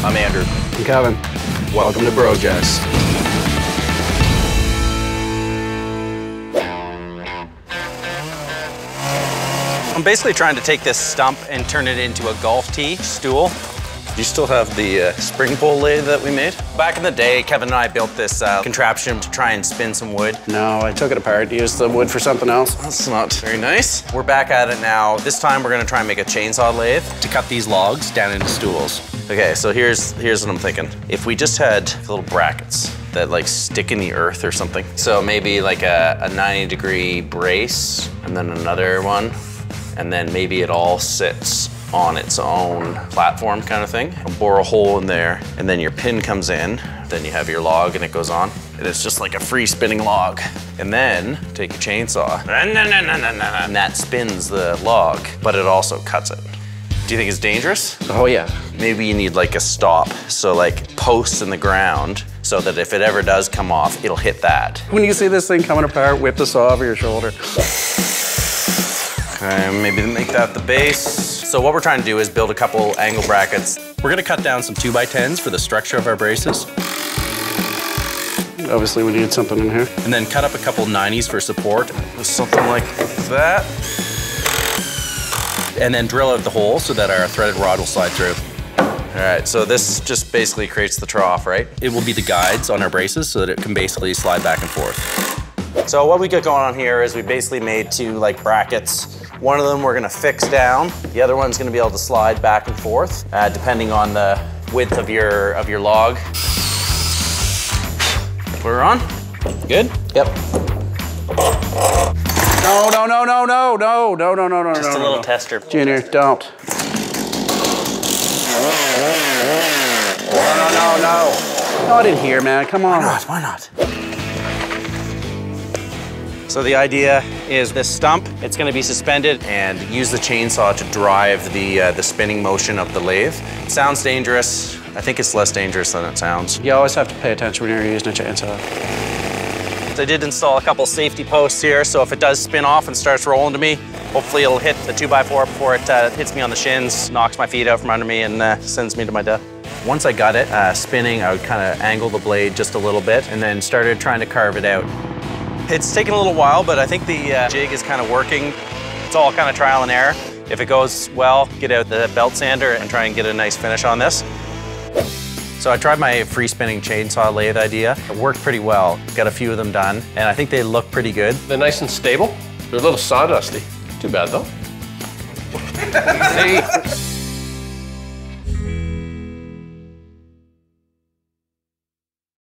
I'm Andrew. I'm Kevin. Welcome to Brojects. I'm basically trying to take this stump and turn it into a golf tee stool. Do you still have the spring pole lathe that we made? Back in the day, Kevin and I built this contraption to try and spin some wood. No, I took it apart to use the wood for something else. That's not very nice. We're back at it now. This time we're gonna try and make a chainsaw lathe to cut these logs down into stools. Okay, so here's what I'm thinking. If we just had little brackets that like stick in the earth or something. So maybe like a 90-degree brace and then another one. And then maybe it all sits on its own platform kind of thing. I'll bore a hole in there and then your pin comes in. Then you have your log and it goes on. And it's just like a free spinning log. And then take your chainsaw and that spins the log, but it also cuts it. Do you think it's dangerous? Oh yeah. Maybe you need like a stop. So like posts in the ground so that if it ever does come off, it'll hit that. When you see this thing coming apart, whip the saw over your shoulder. Okay, maybe make that the base. So what we're trying to do is build a couple angle brackets. We're gonna cut down some 2x10s for the structure of our braces. Obviously we need something in here. And then cut up a couple 90s for support. Something like that. And then drill out the hole so that our threaded rod will slide through. All right, so this just basically creates the trough, right? It will be the guides on our braces so that it can basically slide back and forth. So what we got going on here is we basically made two like brackets. One of them we're gonna fix down. The other one's gonna be able to slide back and forth, depending on the width of your log. Put her on. Good? Yep. No, no, no, no, no, no, no, no, no, no, Just a little tester. Junior, don't. No, no, no, no. Not in here, man, come on. Why not? So the idea is this stump, it's gonna be suspended And use the chainsaw to drive the spinning motion of the lathe. It sounds dangerous. I think it's less dangerous than it sounds. You always have to pay attention when you're using a chainsaw. I did install a couple safety posts here, so if it does spin off and starts rolling to me, hopefully it'll hit the 2x4 before it hits me on the shins, knocks my feet out from under me, and sends me to my death. Once I got it spinning, I would kind of angle the blade just a little bit and then started trying to carve it out. It's taken a little while, but I think the jig is kind of working. It's all kind of trial and error. If it goes well, get out the belt sander and try and get a nice finish on this. So I tried my free spinning chainsaw lathe idea. It worked pretty well. Got a few of them done, and I think they look pretty good. They're nice and stable. They're a little sawdusty. Too bad though. See?